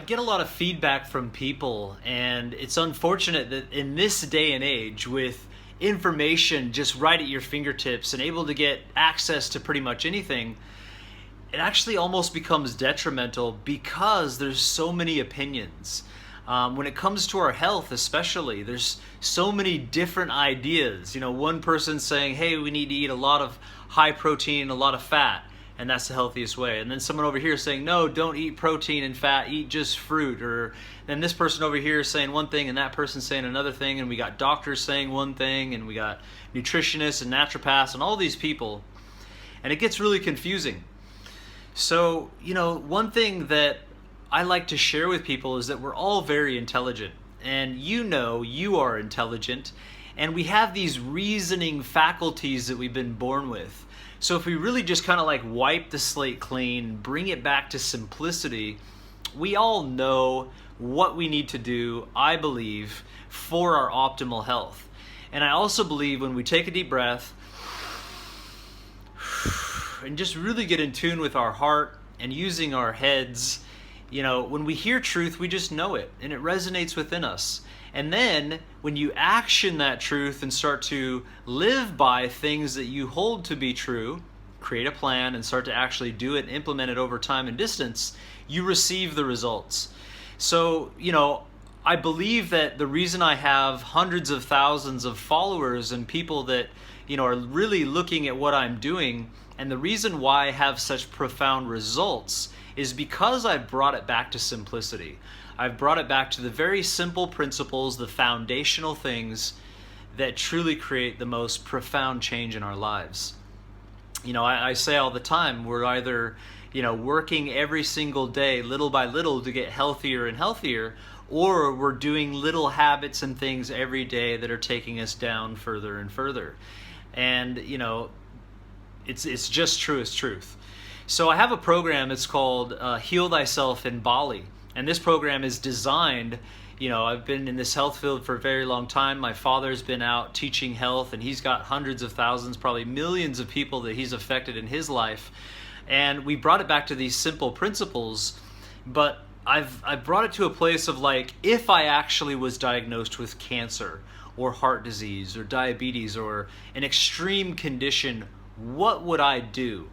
get a lot of feedback from people, and it's unfortunate that in this day and age, with information just right at your fingertips and able to get access to pretty much anything, it actually almost becomes detrimental because there's so many opinions. When it comes to our health especially, there's so many different ideas. One person saying, hey, we need to eat a lot of high protein, a lot of fat, and that's the healthiest way. And then someone over here saying, no, don't eat protein and fat, eat just fruit. Or then this person over here is saying one thing and that person saying another thing, and we got doctors saying one thing, and we got nutritionists and naturopaths and all these people. And it gets really confusing. So, one thing that I like to share with people is that we're all very intelligent, and you are intelligent, and we have these reasoning faculties that we've been born with. So if we really just kind of like wipe the slate clean, bring it back to simplicity, we all know what we need to do, I believe, for our optimal health. And I also believe when we take a deep breath and just really get in tune with our heart and using our heads, when we hear truth, we just know it and it resonates within us. And then when you action that truth and start to live by things that you hold to be true, create a plan and start to actually do it and implement it over time and distance, you receive the results. So, I believe that the reason I have hundreds of thousands of followers and people that, are really looking at what I'm doing, and the reason why I have such profound results is because I've brought it back to simplicity. I've brought it back to the very simple principles, the foundational things that truly create the most profound change in our lives. I say all the time, we're either, working every single day, little by little, to get healthier and healthier, or we're doing little habits and things every day that are taking us down further and further. And, it's just truest truth. So I have a program, it's called Heal Thyself in Bali. And this program is designed, I've been in this health field for a very long time. My father's been out teaching health, and he's got hundreds of thousands, probably millions of people that he's affected in his life. And we brought it back to these simple principles, but I've brought it to a place of like, if I actually was diagnosed with cancer or heart disease or diabetes or an extreme condition, what would I do?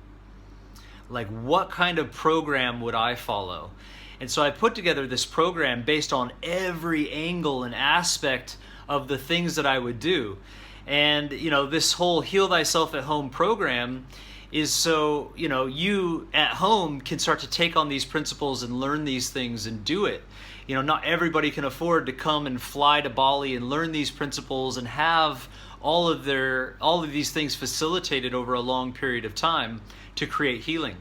Like, what kind of program would I follow? And so I put together this program based on every angle and aspect of the things that I would do. And, this whole Heal Thyself at Home program is so, you at home can start to take on these principles and learn these things and do it. Not everybody can afford to come and fly to Bali and learn these principles and have all of these things facilitated over a long period of time to create healing.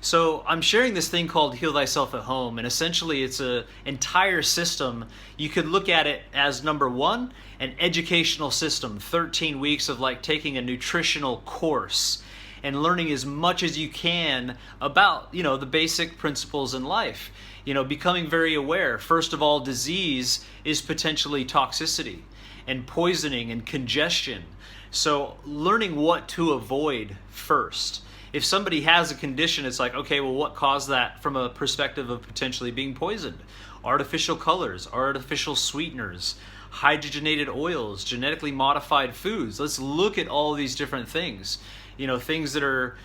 So I'm sharing this thing called Heal Thyself at Home, and essentially it's an entire system. You could look at it as, number one, an educational system, 13 weeks of like taking a nutritional course and learning as much as you can about, the basic principles in life. Becoming very aware. First of all, disease is potentially toxicity and poisoning and congestion. So learning what to avoid first. If somebody has a condition, it's like, okay, well, what caused that from a perspective of potentially being poisoned? Artificial colors, artificial sweeteners, hydrogenated oils, genetically modified foods. Let's look at all these different things. Things that are,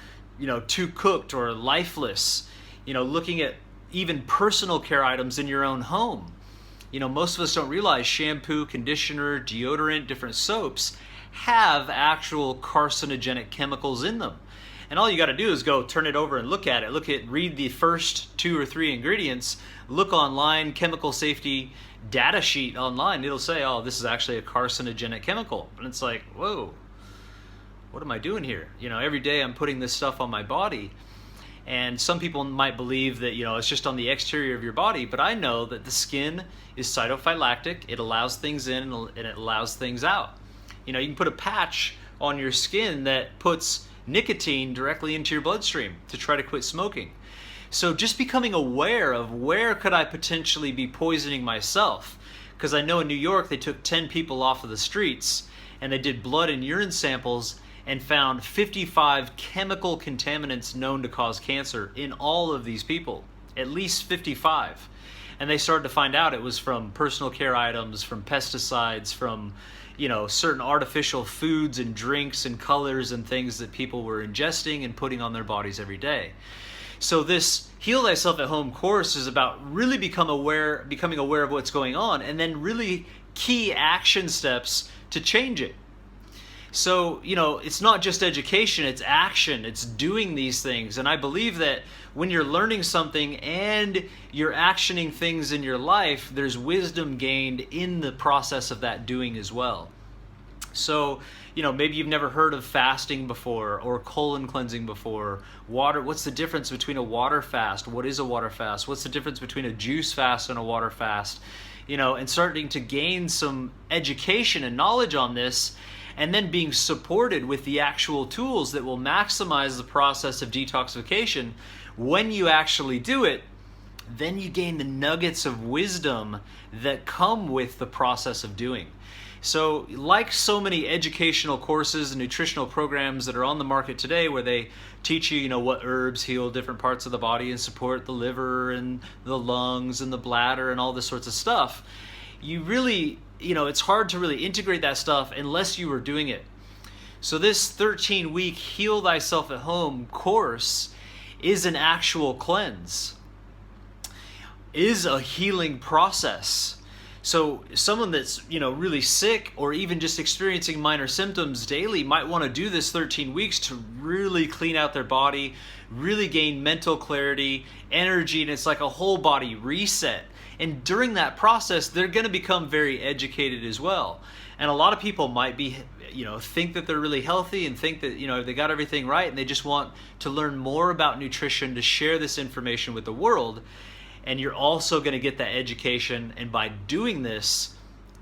too cooked or lifeless. Looking at even personal care items in your own home. Most of us don't realize shampoo, conditioner, deodorant, different soaps have actual carcinogenic chemicals in them. And all you got to do is go turn it over and look at it. Read the first 2 or 3 ingredients, look online, chemical safety data sheet online. It'll say, oh, this is actually a carcinogenic chemical. And it's like, whoa, what am I doing here? Every day I'm putting this stuff on my body. And some people might believe that, it's just on the exterior of your body, but I know that the skin is cytophylactic. It allows things in and it allows things out. You can put a patch on your skin that puts nicotine directly into your bloodstream to try to quit smoking. So just becoming aware of where could I potentially be poisoning myself, because I know in New York they took 10 people off of the streets and they did blood and urine samples and found 55 chemical contaminants known to cause cancer in all of these people. at least 55. And they started to find out it was from personal care items, from pesticides, from certain artificial foods and drinks and colors and things that people were ingesting and putting on their bodies every day. So this Heal Thyself at Home course is about really becoming aware of what's going on, and then really key action steps to change it. So, it's not just education, it's action, it's doing these things. And I believe that when you're learning something and you're actioning things in your life, there's wisdom gained in the process of that doing as well. So, maybe you've never heard of fasting before, or colon cleansing before. Water, what's the difference between a water fast? What is a water fast? What's the difference between a juice fast and a water fast? And starting to gain some education and knowledge on this, and then being supported with the actual tools that will maximize the process of detoxification. When you actually do it, then you gain the nuggets of wisdom that come with the process of doing. So like so many educational courses and nutritional programs that are on the market today, where they teach you, what herbs heal different parts of the body and support the liver and the lungs and the bladder and all this sorts of stuff, you really, it's hard to really integrate that stuff unless you were doing it. So this 13-week Heal Thyself at Home course is an actual cleanse, is a healing process. So someone that's, really sick or even just experiencing minor symptoms daily might want to do this 13 weeks to really clean out their body, really gain mental clarity, energy, and it's like a whole body reset. And during that process, they're going to become very educated as well. And a lot of people might be, think that they're really healthy and think that, they got everything right, and they just want to learn more about nutrition to share this information with the world. And you're also going to get that education, and by doing this,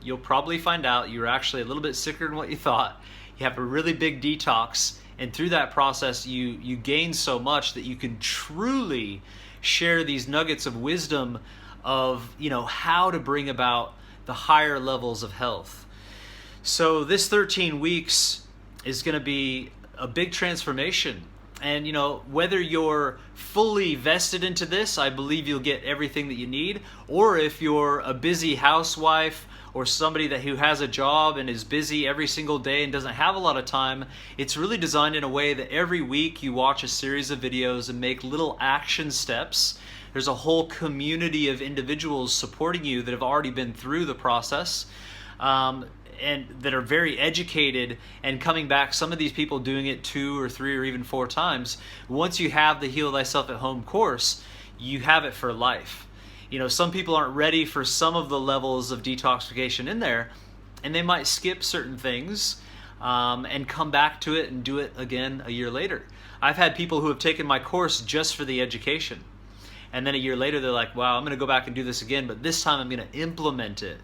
you'll probably find out you're actually a little bit sicker than what you thought. You have a really big detox, and through that process, you gain so much that you can truly share these nuggets of wisdom of how to bring about the higher levels of health. So this 13 weeks is going to be a big transformation. And whether you're fully vested into this, I believe you'll get everything that you need. Or if you're a busy housewife or somebody who has a job and is busy every single day and doesn't have a lot of time, it's really designed in a way that every week you watch a series of videos and make little action steps. There's a whole community of individuals supporting you that have already been through the process. And that are very educated and coming back, some of these people doing it 2 or 3 or even 4 times. Once you have the Heal Thyself at Home course, you have it for life. Some people aren't ready for some of the levels of detoxification in there, and they might skip certain things and come back to it and do it again a year later. I've had people who have taken my course just for the education, and then a year later they're like, wow, I'm going to go back and do this again, but this time I'm going to implement it.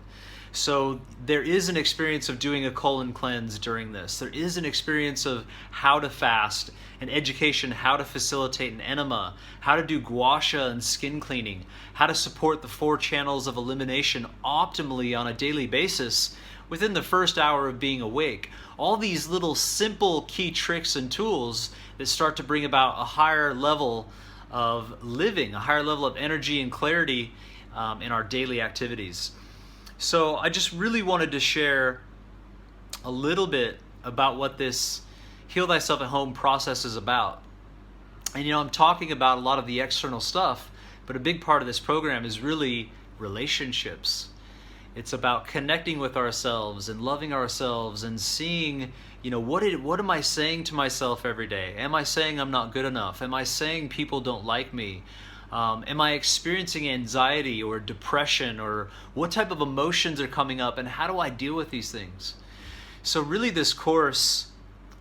So there is an experience of doing a colon cleanse during this. There is an experience of how to fast, an education how to facilitate an enema, how to do gua sha and skin cleaning, how to support the 4 channels of elimination optimally on a daily basis within the first hour of being awake. All these little simple key tricks and tools that start to bring about a higher level of living, a higher level of energy and clarity in our daily activities. So I just really wanted to share a little bit about what this Heal Thyself at Home process is about. And I'm talking about a lot of the external stuff, but a big part of this program is really relationships. It's about connecting with ourselves and loving ourselves and seeing, what am I saying to myself every day? Am I saying I'm not good enough? Am I saying people don't like me? Am I experiencing anxiety or depression, or what type of emotions are coming up, and how do I deal with these things? So really this course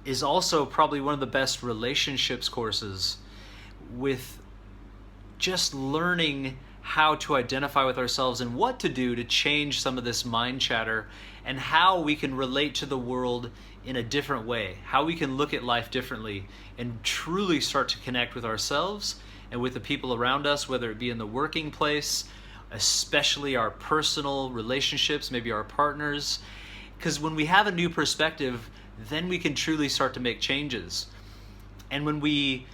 is also probably one of the best relationships courses, with just learning how to identify with ourselves and what to do to change some of this mind chatter, and how we can relate to the world in a different way, how we can look at life differently and truly start to connect with ourselves and with the people around us, whether it be in the working place, especially our personal relationships, maybe our partners. Because when we have a new perspective, then we can truly start to make changes. And when we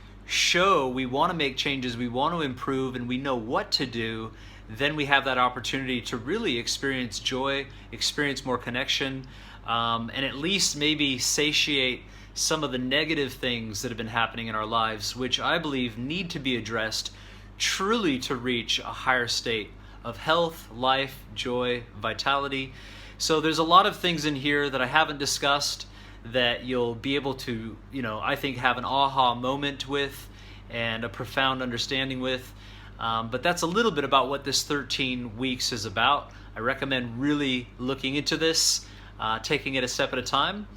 we want to make changes, we want to improve, and we know what to do, then we have that opportunity to really experience joy, experience more connection, and at least maybe satiate some of the negative things that have been happening in our lives, which I believe need to be addressed truly to reach a higher state of health, life, joy, vitality. So there's a lot of things in here that I haven't discussed that you'll be able to, I think have an aha moment with and a profound understanding with. But that's a little bit about what this 13 weeks is about. I recommend really looking into this, taking it a step at a time,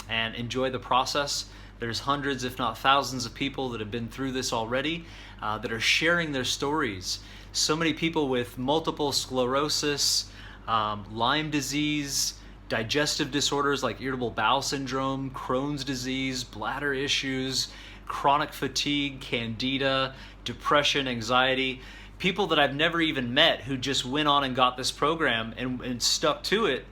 and enjoy the process. There's hundreds, if not thousands, of people that have been through this already that are sharing their stories. So many people with multiple sclerosis, Lyme disease, digestive disorders like irritable bowel syndrome, Crohn's disease, bladder issues, chronic fatigue, candida, depression, anxiety. People that I've never even met who just went on and got this program and stuck to it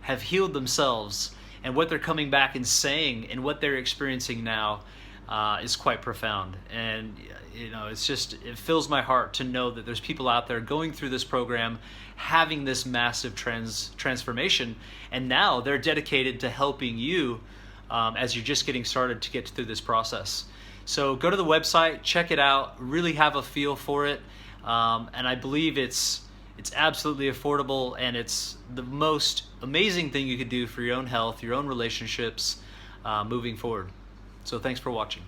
have healed themselves. And what they're coming back and saying and what they're experiencing now is quite profound. And it fills my heart to know that there's people out there going through this program, having this massive transformation, and now they're dedicated to helping you as you're just getting started to get through this process. So go to the website, check it out, really have a feel for it, and I believe it's absolutely affordable, and it's the most amazing thing you could do for your own health, your own relationships moving forward. So thanks for watching.